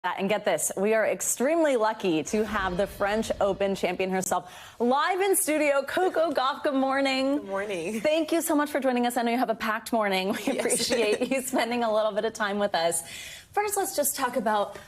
And get this, we are extremely lucky to have the French Open champion herself live in studio. Coco Gauff, good morning. Good morning. Thank you so much for joining us. I know you have a packed morning. We appreciate you spending a little bit of time with us. First, let's just talk about,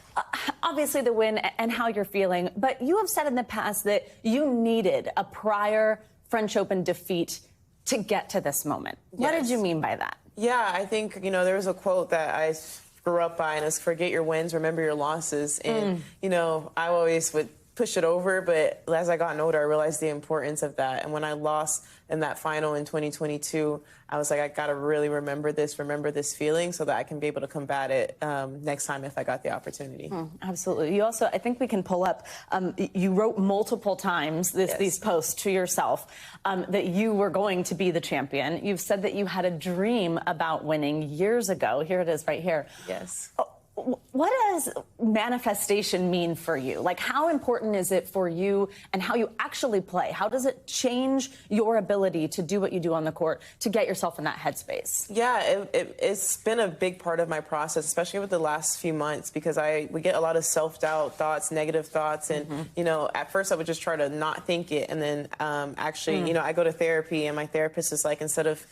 obviously, the win and how you're feeling. But you have said in the past that you needed a prior French Open defeat to get to this moment. Yes. What did you mean by that? Yeah, I think, there was a quote that I grew up by, and it's forget your wins, remember your losses. And, I always would push it over, but as I got older, I realized the importance of that. And when I lost in that final in 2022, I was like, I got to really remember this feeling so that I can be able to combat it next time if I got the opportunity. Absolutely. You also, I think we can pull up, you wrote multiple times these posts to yourself that you were going to be the champion. You've said that you had a dream about winning years ago. Here it is right here. Yes. What does manifestation mean for you? Like, how important is it for you and how you actually play? How does it change your ability to do what you do on the court to get yourself in that headspace? Yeah, it's been a big part of my process, especially with the last few months, because we get a lot of self-doubt thoughts, negative thoughts. And, at first I would just try to not think it. And then actually, I go to therapy, and my therapist is like, instead of,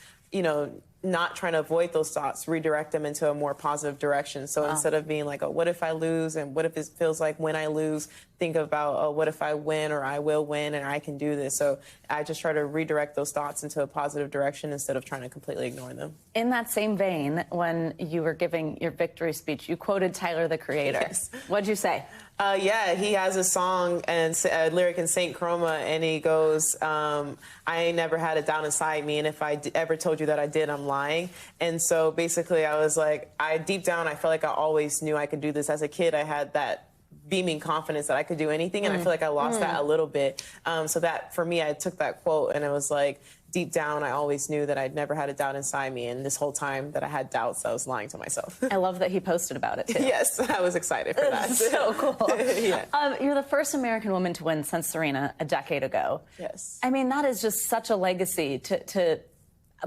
not trying to avoid those thoughts, redirect them into a more positive direction. So instead of being like, oh, what if I lose? And what if it feels like when I lose? Think about, oh, what if I win, or I will win and I can do this? So I just try to redirect those thoughts into a positive direction instead of trying to completely ignore them. In that same vein, when you were giving your victory speech, you quoted Tyler, the Creator. Yes. What'd you say? Yeah, he has a song and a lyric in Saint Chroma, and he goes, I ain't never had a doubt inside me, and if I ever told you that I did, I'm lying. And so basically I was like, deep down, I felt like I always knew I could do this. As a kid, I had that beaming confidence that I could do anything, and I feel like I lost that a little bit. So that, for me, I took that quote, and it was like, deep down, I always knew that I'd never had a doubt inside me, and this whole time that I had doubts, I was lying to myself. I love that he posted about it, too. Yes, I was excited for that. So cool. Yeah. You're the first American woman to win since Serena a decade ago. Yes. I mean, that is just such a legacy to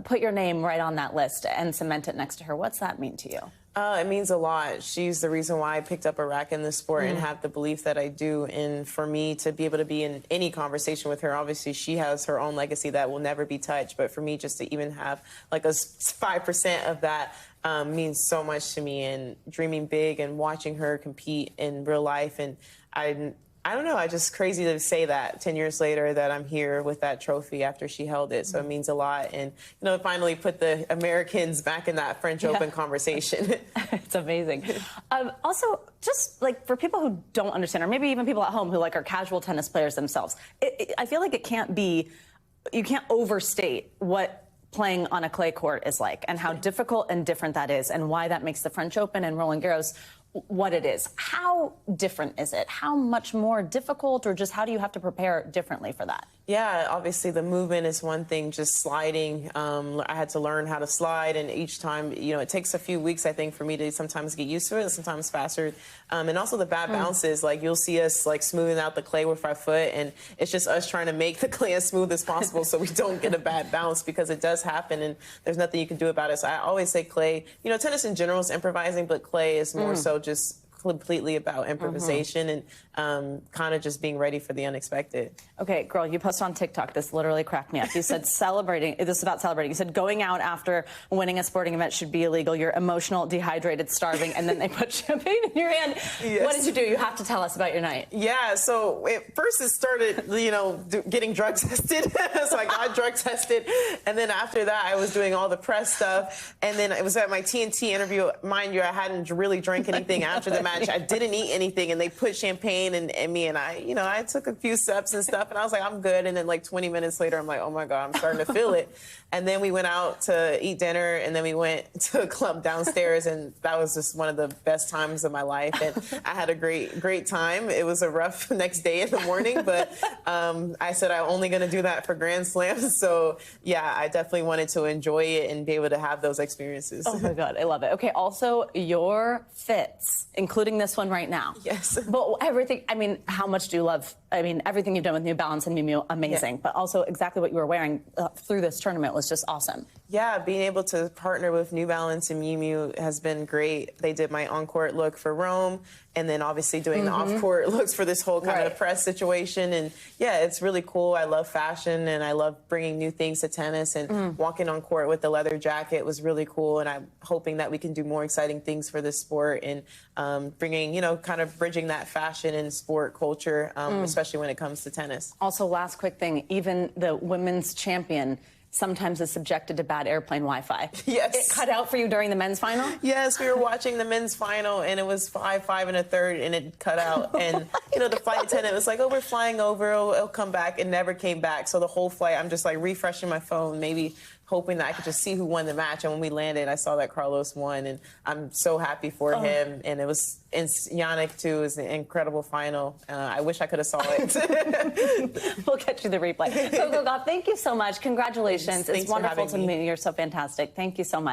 put your name right on that list and cement it next to her. What's that mean to you? It means a lot. She's the reason why I picked up a racket in the sport and have the belief that I do. And for me to be able to be in any conversation with her, obviously she has her own legacy that will never be touched. But for me, just to even have like a 5% of that means so much to me. And dreaming big and watching her compete in real life. And I don't know, it's just crazy to say that 10 years later that I'm here with that trophy after she held it. So it means a lot. And, finally put the Americans back in that French Open conversation. It's amazing. Also, just like for people who don't understand, or maybe even people at home who are casual tennis players themselves, I feel like you can't overstate what playing on a clay court is like, and how difficult and different that is, and why that makes the French Open and Roland Garros what it is. How different is it? How much more difficult, or just how do you have to prepare differently for that? Yeah, obviously the movement is one thing, just sliding. I had to learn how to slide, and each time, it takes a few weeks, I think, for me to sometimes get used to it, sometimes faster. And also the bad bounces, you'll see us smoothing out the clay with our foot, and it's just us trying to make the clay as smooth as possible so we don't get a bad bounce, because it does happen and there's nothing you can do about it. So I always say clay, tennis in general is improvising, but clay is more so just completely about improvisation and kind of just being ready for the unexpected. Okay, girl, you posted on TikTok. This literally cracked me up. You said this is about celebrating. You said going out after winning a sporting event should be illegal. You're emotional, dehydrated, starving, and then they put champagne in your hand. Yes. What did you do? You have to tell us about your night. Yeah, so first it started, getting drug tested. So I got drug tested, and then after that I was doing all the press stuff, and then it was at my TNT interview. Mind you, I hadn't really drank anything after the match. I didn't eat anything, and they put champagne in me, and I took a few sips and stuff, and I was like, I'm good. And then 20 minutes later, I'm like, oh my God, I'm starting to feel it. And then we went out to eat dinner, and then we went to a club downstairs, and that was just one of the best times of my life. And I had a great time. It was a rough next day in the morning, but I said I'm only going to do that for Grand Slams. So yeah, I definitely wanted to enjoy it and be able to have those experiences. Oh my God, I love it. Okay, also your fits, including this one right now. Yes. But everything, how much do you love, everything you've done with New Balance and Miu Miu, amazing. Yeah. But also exactly what you were wearing through this tournament was just awesome. Yeah, being able to partner with New Balance and Miu Miu has been great. They did my on-court look for Rome, and then obviously doing the off-court looks for this whole kind of press situation. And yeah, it's really cool. I love fashion, and I love bringing new things to tennis. And walking on court with the leather jacket was really cool. And I'm hoping that we can do more exciting things for this sport and bringing, kind of bridging that fashion and sport culture, especially when it comes to tennis. Also, last quick thing, even the women's champion sometimes is subjected to bad airplane Wi-Fi. Yes. It cut out for you during the men's final? Yes, we were watching the men's final, and it was 5 1/3, and it cut out. And, the flight attendant was like, oh, we're flying over, it'll come back. It never came back. So the whole flight, I'm just like refreshing my phone, maybe hoping that I could just see who won the match. And when we landed, I saw that Carlos won, and I'm so happy for him. And it was Yannick, too. It was an incredible final. I wish I could have saw it. We'll get you the replay. Coco Gauff, thank you so much. Congratulations. Thanks it's wonderful to me. meet you. You're so fantastic. Thank you so much.